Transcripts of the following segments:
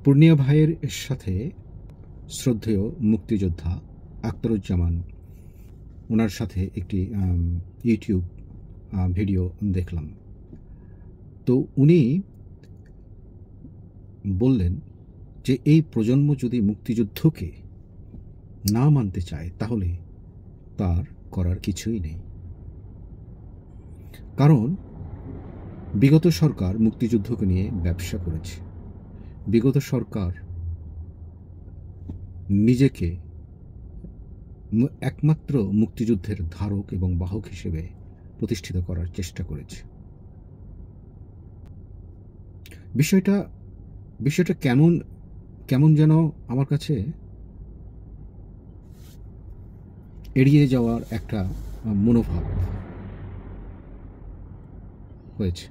পূর্ণিয়া ভাইয়ের সাথে শ্রদ্ধেয় মুক্তিযোদ্ধা আখতারুজ্জামান, ওনার সাথে একটি ইউটিউব ভিডিও দেখলাম। তো উনি বললেন যে এই প্রজন্ম যদি মুক্তিযুদ্ধকে না মানতে চায় তাহলে তার করার কিছুই নেই। কারণ বিগত সরকার মুক্তিযুদ্ধকে নিয়ে ব্যবসা করেছে। বিগত সরকার নিজেকে একমাত্র মুক্তিযুদ্ধের ধারক এবং বাহক হিসেবে প্রতিষ্ঠিত করার চেষ্টা করেছে। বিষয়টা কেমন যেন আমার কাছে এড়িয়ে যাওয়ার একটা মনোভাব হয়েছে।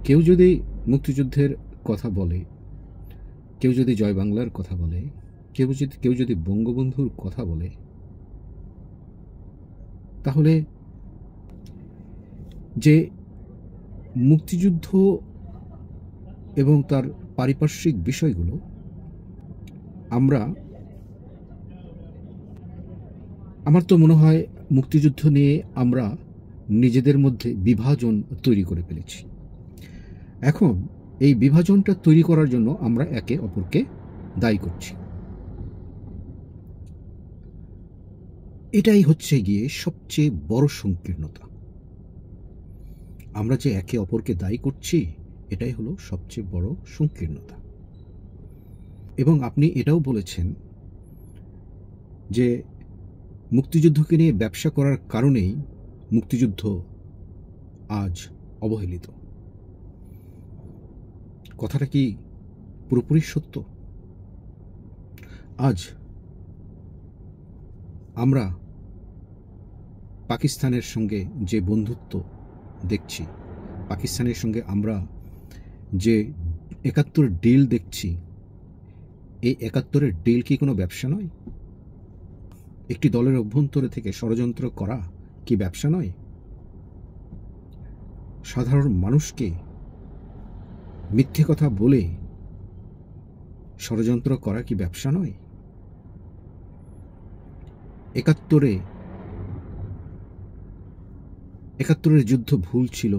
কেউ যদি মুক্তিযুদ্ধের কথা বলে, কেউ যদি জয় বাংলার কথা বলে, কেউ যদি বঙ্গবন্ধুর কথা বলে, তাহলে যে মুক্তিযুদ্ধ এবং তার পারিপার্শ্বিক বিষয়গুলো আমার তো মনে হয় মুক্তিযুদ্ধ নিয়ে আমরা নিজেদের মধ্যে বিভাজন তৈরি করে ফেলেছি। এখন এই বিভাজনটা তৈরি করার জন্য আমরা একে অপরকে দায়ী করছি। এটাই হচ্ছে গিয়ে সবচেয়ে বড় সংকীর্ণতা। আমরা যে একে অপরকে দায়ী করছি, এটাই হলো সবচেয়ে বড় সংকীর্ণতা। এবং আপনি এটাও বলেছেন যে মুক্তিযুদ্ধকে নিয়ে ব্যবসা করার কারণেই মুক্তিযুদ্ধ আজ অবহেলিত। কথাটা কি পুরোপুরি সত্য? আজ আমরা পাকিস্তানের সঙ্গে যে বন্ধুত্ব দেখছি, পাকিস্তানের সঙ্গে আমরা যে ৭১ ডিল দেখছি, এই ৭১ ডিল কি কোনো ব্যবসা নয়? একটি দলের অভ্যন্তরে থেকে ষড়যন্ত্র করা কি ব্যবসা নয়? সাধারণ মানুষকে মিথ্যে কথা বলে ষড়যন্ত্র করা কি ব্যবসা নয়? ৭১ যুদ্ধ ভুল ছিল,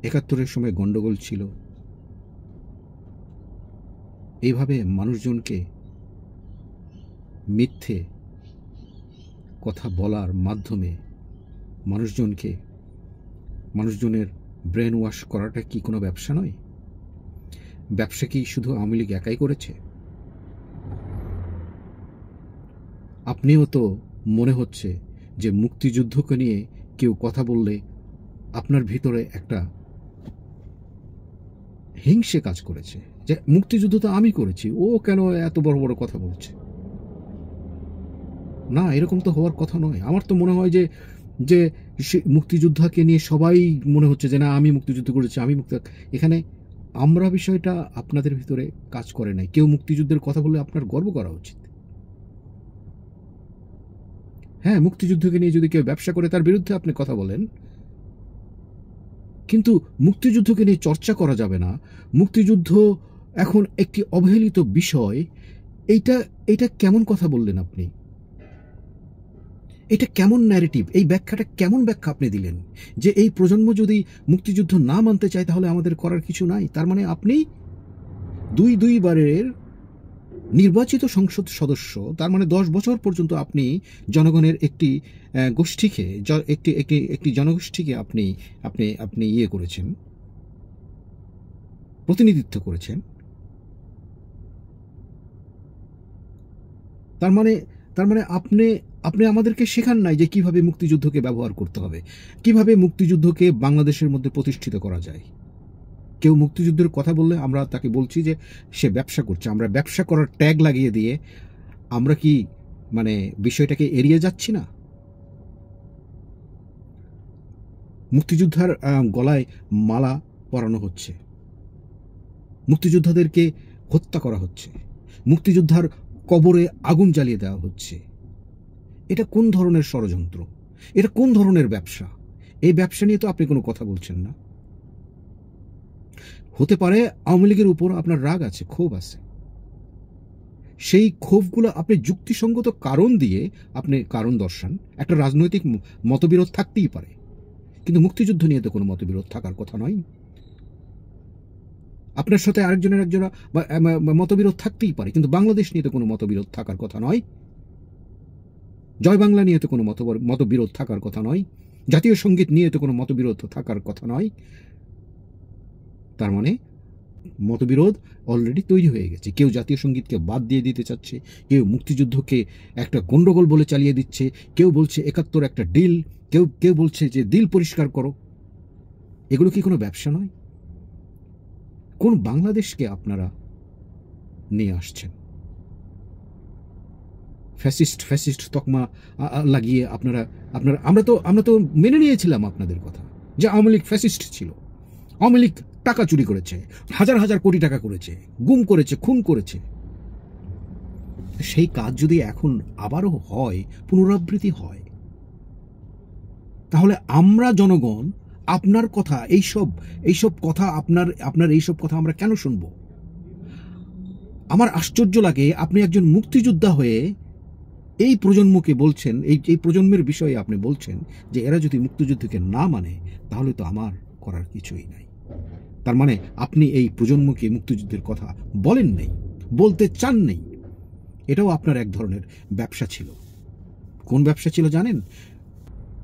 ৭১ সময় গন্ডগোল ছিল। এইভাবে মানুষজনকে মিথ্যে কথা বলার মাধ্যমে মানুষজনের ব্রেন ওয়াশ করাটা কি কোনো ব্যবসা নয়? ব্যবসা কি শুধু আওয়ামী লীগ একাই করেছে? আপনিও তো মনে হচ্ছে যে মুক্তিযুদ্ধকে নিয়ে কেউ কথা বললে আপনার ভিতরে একটা হিংসে কাজ করেছে, যে মুক্তিযুদ্ধ তো আমি করেছি, ও কেন এত বড় বড় কথা বলছে। না, এরকম তো হওয়ার কথা নয়। আমার তো মনে হয় যে মুক্তিযোদ্ধাকে নিয়ে সবাই মনে হচ্ছে যে না, আমি মুক্তিযুদ্ধ করেছি, এখানে আমরা বিষয়টা আপনাদের ভিতরে কাজ করে নাই। কেউ মুক্তিযুদ্ধের কথা বললে আপনার গর্ব করা উচিত। হ্যাঁ, মুক্তিযুদ্ধকে নিয়ে যদি কেউ ব্যবসা করে তার বিরুদ্ধে আপনি কথা বলেন, কিন্তু মুক্তিযুদ্ধকে নিয়ে চর্চা করা যাবে না। মুক্তিযুদ্ধ এখন একটি অবহেলিত বিষয়, এইটা কেমন কথা বললেন আপনি? এটা কেমন ন্যারেটিভ? এই ব্যাখ্যাটা কেমন ব্যাখ্যা আপনি দিলেন যে এই প্রজন্ম যদি মুক্তিযুদ্ধ না মানতে চায় তাহলে আমাদের করার কিছু নাই? তার মানে আপনি দুইবারের নির্বাচিত সংসদ সদস্য, তার মানে 10 বছর পর্যন্ত আপনি জনগণের একটি গোষ্ঠীকে, একটি জনগোষ্ঠীকে আপনি ইয়ে করেছেন, প্রতিনিধিত্ব করেছেন। তার মানে আপনি আমাদেরকে শেখান নাই যে কিভাবে মুক্তিযুদ্ধকে ব্যবহার করতে হবে, কিভাবে মুক্তিযুদ্ধকে বাংলাদেশের মধ্যে প্রতিষ্ঠিত করা যায়। কেউ মুক্তিযুদ্ধের কথা বললে আমরা তাকে বলছি যে সে ব্যবসা করছে। আমরা ব্যবসা করার ট্যাগ লাগিয়ে দিয়ে আমরা কি মানে বিষয়টাকে এড়িয়ে যাচ্ছি না? মুক্তিযোদ্ধার গলায় মালা পরানো হচ্ছে, মুক্তিযোদ্ধাদেরকে হত্যা করা হচ্ছে, মুক্তিযোদ্ধার কবরে আগুন জ্বালিয়ে দেওয়া হচ্ছে। এটা কোন ধরনের ষড়যন্ত্র? এটা কোন ধরনের ব্যবসা? এই ব্যবসা নিয়ে তো আপনি কোনো কথা বলছেন না। হতে পারে আওয়ামী লীগের উপর আপনার রাগ আছে, ক্ষোভ আছে, সেই ক্ষোভগুলো আপনি যুক্তিসঙ্গত কারণ দিয়ে আপনি কারণ দর্শান। একটা রাজনৈতিক মতবিরোধ থাকতেই পারে, কিন্তু মুক্তিযুদ্ধ নিয়ে তো কোনো মতবিরোধ থাকার কথা নয়। আপনার সাথে আরেকজনের মতবিরোধ থাকতেই পারে, কিন্তু বাংলাদেশ নিয়ে তো কোনো মতবিরোধ থাকার কথা নয়। জয় বাংলা নিয়ে তো কোনো মতবিরোধ থাকার কথা নয়। জাতীয় সঙ্গীত নিয়ে তো কোনো মতবিরোধ থাকার কথা নয়। তার মানে মতবিরোধ অলরেডি তৈরি হয়ে গেছে। কেউ জাতীয় সঙ্গীতকে বাদ দিয়ে দিতে চাচ্ছে, কেউ মুক্তিযুদ্ধকে একটা গন্ডগোল বলে চালিয়ে দিচ্ছে, কেউ বলছে ৭১ একটা ডিল, কেউ বলছে যে দিল পরিষ্কার করো। এগুলো কি কোনো ব্যবসা নয়? কোন বাংলাদেশকে আপনারা নিয়ে আসছেন? ফ্যাসিস্ট তকমা লাগিয়ে আপনারা আমরা তো মেনে নিয়েছিলাম আপনাদের কথা যে আওয়ামী লীগ ফ্যাসিস্ট ছিল, আওয়ামী লীগ টাকা চুরি করেছে, হাজার হাজার কোটি টাকা করেছে, গুম করেছে, খুন করেছে। সেই কাজ যদি এখন আবারও হয়, পুনরাবৃত্তি হয়, তাহলে আমরা জনগণ আপনার কথা এইসব কথা আপনার এইসব কথা আমরা কেন শুনব? আমার আশ্চর্য লাগে আপনি একজন মুক্তিযোদ্ধা হয়ে এই প্রজন্মকে বলছেন, এই প্রজন্মের বিষয়ে আপনি বলছেন যে এরা যদি মুক্তিযুদ্ধকে না মানে তাহলে তো আমার করার কিছুই নাই। তার মানে আপনি এই প্রজন্মকে মুক্তিযুদ্ধের কথা বলেন নেই, বলতে চান নেই। এটাও আপনার এক ধরনের ব্যবসা ছিল। কোন ব্যবসা ছিল জানেন?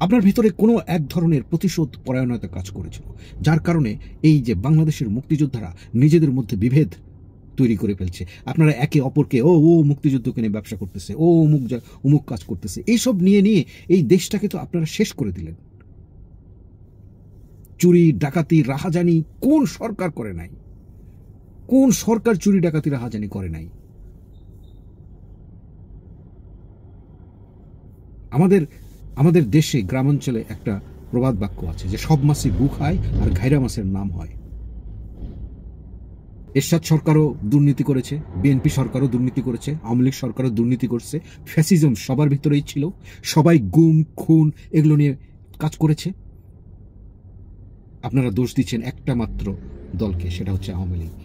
আপনার ভিতরে কোনো এক ধরনের প্রতিশোধ পরায়ণতা কাজ করেছিল, যার কারণে এই যে বাংলাদেশের মুক্তিযোদ্ধারা নিজেদের মধ্যে বিভেদ তৈরি করে ফেলছে। আপনারা একে অপরকে ও মুক্তিযুদ্ধকে নিয়ে ব্যবসা করতেছে, ও অমুক কাজ করতেছে, এইসব নিয়ে এই দেশটাকে তো আপনারা শেষ করে দিলেন। চুরি ডাকাতি রাহাজানি কোন সরকার করে নাই? কোন সরকার চুরি ডাকাতি রাহাজানি করে নাই? আমাদের দেশে গ্রামাঞ্চলে একটা প্রবাদ বাক্য আছে যে সব মাছই গু খায় আর ঘাইরা মাছের নাম হয়। এরশাদ সরকারও দুর্নীতি করেছে, বিএনপি সরকারও দুর্নীতি করেছে, আওয়ামী লীগ সরকারও দুর্নীতি করছে। ফ্যাসিজম সবার ভিতরেই ছিল, সবাই গুম খুন এগুলো নিয়ে কাজ করেছে। আপনারা দোষ দিচ্ছেন একটা মাত্র দলকে, সেটা হচ্ছে আওয়ামী লীগ।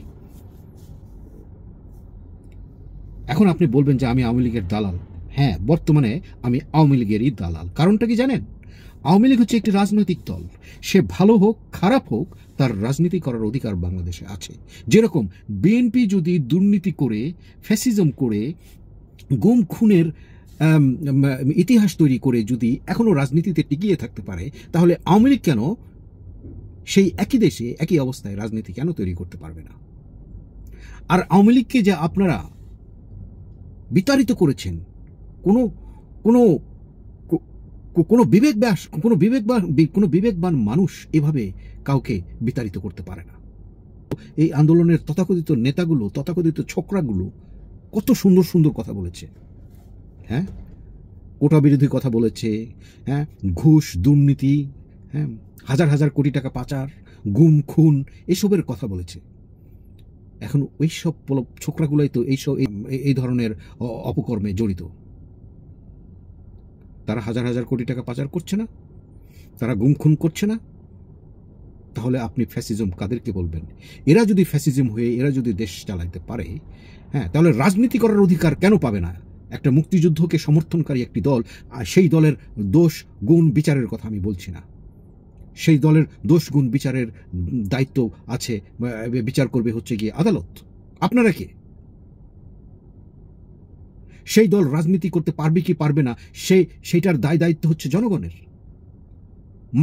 এখন আপনি বলবেন যে আমি আওয়ামী লীগের দালাল। হ্যাঁ, বর্তমানে আমি আওয়ামী লীগেরই দালাল। কারণটা কি জানেন? আওয়ামী লীগ হচ্ছে একটি রাজনৈতিক দল। সে ভালো হোক খারাপ হোক, তার রাজনীতি করার অধিকার বাংলাদেশে আছে। যেরকম বিএনপি যদি দুর্নীতি করে, ফ্যাসিজম করে, গুম খুনের ইতিহাস তৈরি করে যদি এখনো রাজনীতিতে টিকিয়ে থাকতে পারে, তাহলে আওয়ামী লীগ কেন সেই একই দেশে একই অবস্থায় রাজনীতি কেন তৈরি করতে পারবে না? আর আওয়ামী লীগকে যে আপনারা বিতাড়িত করেছেন, কোনো বিবেকবান মানুষ এভাবে কাউকে বিতাড়িত করতে পারে না। এই আন্দোলনের তথাকথিত নেতাগুলো, তথাকথিত ছোকরাগুলো কত সুন্দর সুন্দর কথা বলেছে। হ্যাঁ, কোটা বিরোধী কথা বলেছে, হ্যাঁ, ঘুষ দুর্নীতি, হ্যাঁ, হাজার হাজার কোটি টাকা পাচার, গুম খুন এসবের কথা বলেছে। এখন ওইসব ছোকরাগুলাই তো এই ধরনের অপকর্মে জড়িত। তারা হাজার হাজার কোটি টাকা পাচার করছে না, তারা গুম খুন করছে না। তাহলে আপনি ফ্যাসিজম কাদেরকে বলবেন? এরা যদি ফ্যাসিজম হয়ে এরা যদি দেশ চালাইতে পারে, হ্যাঁ, তাহলে রাজনীতি করার অধিকার কেন পাবে না একটা মুক্তিযুদ্ধকে সমর্থনকারী একটি দল? আর সেই দলের দোষ গুণ বিচারের কথা আমি বলছি না। সেই দলের দোষ গুণ বিচারের দায়িত্ব আছে, বিচার করবে হচ্ছে গিয়ে আদালত। আপনারা কে? সেই দল রাজনীতি করতে পারবে কি পারবে না সেইটার দায়িত্ব হচ্ছে জনগণের।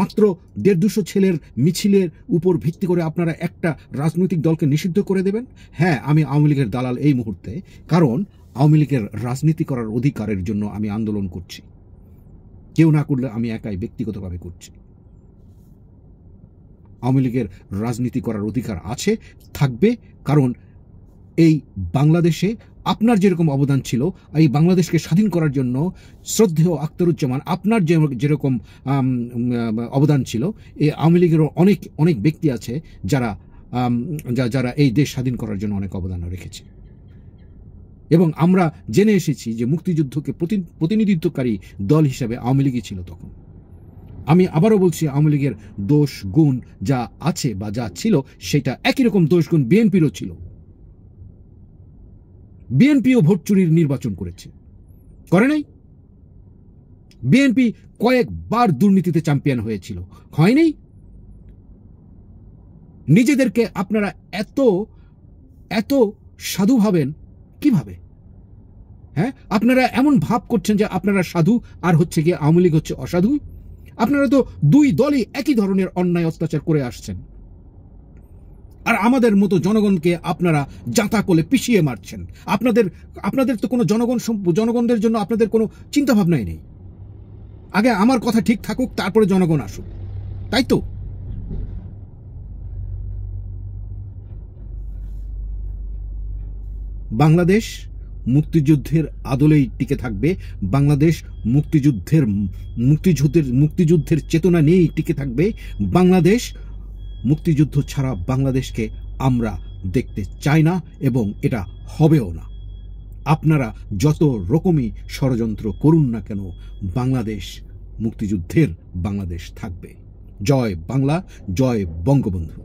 মাত্র ১৫০ ছেলের মিছিলের উপর ভিত্তি করে আপনারা একটা রাজনৈতিক দলকে নিষিদ্ধ করে দেবেন? হ্যাঁ, আমি আওয়ামী লীগের দালাল এই মুহূর্তে, কারণ আওয়ামী লীগের রাজনীতি করার অধিকারের জন্য আমি আন্দোলন করছি। কেউ না করলে আমি একাই ব্যক্তিগতভাবে করছি। আওয়ামী লীগের রাজনীতি করার অধিকার আছে, থাকবে, কারণ এই বাংলাদেশে আপনার যেরকম অবদান ছিল, এই বাংলাদেশকে স্বাধীন করার জন্য শ্রদ্ধেয় আখতারুজ্জামান আপনার যেরকম অবদান ছিল, এই আওয়ামী লীগেরও অনেক ব্যক্তি আছে যারা এই দেশ স্বাধীন করার জন্য অনেক অবদান রেখেছে। এবং আমরা জেনে এসেছি যে মুক্তিযুদ্ধকে প্রতিনিধিত্বকারী দল হিসাবে আওয়ামী লীগই ছিল তখন। আমি আবারও বলছি, আওয়ামী লীগের দোষ গুণ যা আছে বা যা ছিল সেটা একই রকম দোষ গুণ বিএনপিরও ছিল। বিএনপিও ভোট চুরির নির্বাচন করেছে, করে নাই? বিএনপি কয়েকবার দুর্নীতিতে চ্যাম্পিয়ন হয়েছিল, হয়নি? নিজেদেরকে আপনারা এত এত সাধু ভাবেন কিভাবে? হ্যাঁ, আপনারা এমন ভাব করছেন যে আপনারা সাধু আর হচ্ছে গিয়ে আওয়ামী লীগ হচ্ছে অসাধু। আপনারা তো দুই দলই একই ধরনের অন্যায় অত্যাচার করে আসছেন, আর আমাদের মতো জনগণকে আপনারা জাঁতা কোলে পিছিয়ে মারছেন। আপনাদের তো কোনো জনগণদের জন্য আপনাদের কোনো চিন্তা ভাবনাই নেই। আগে আমার কথা ঠিক থাকুক, তারপরে জনগণ আসুক, তাই তো? বাংলাদেশ মুক্তিযুদ্ধের আদলেই টিকে থাকবে। বাংলাদেশ মুক্তিযুদ্ধের চেতনা নিয়েই টিকে থাকবে। বাংলাদেশ মুক্তিযুদ্ধ ছাড়া বাংলাদেশকে আমরা দেখতে চাই না, এবং এটা হবেও না। আপনারা যত রকমই ষড়যন্ত্র করুন না কেন, বাংলাদেশ মুক্তিযুদ্ধের বাংলাদেশ থাকবে। জয় বাংলা, জয় বঙ্গবন্ধু।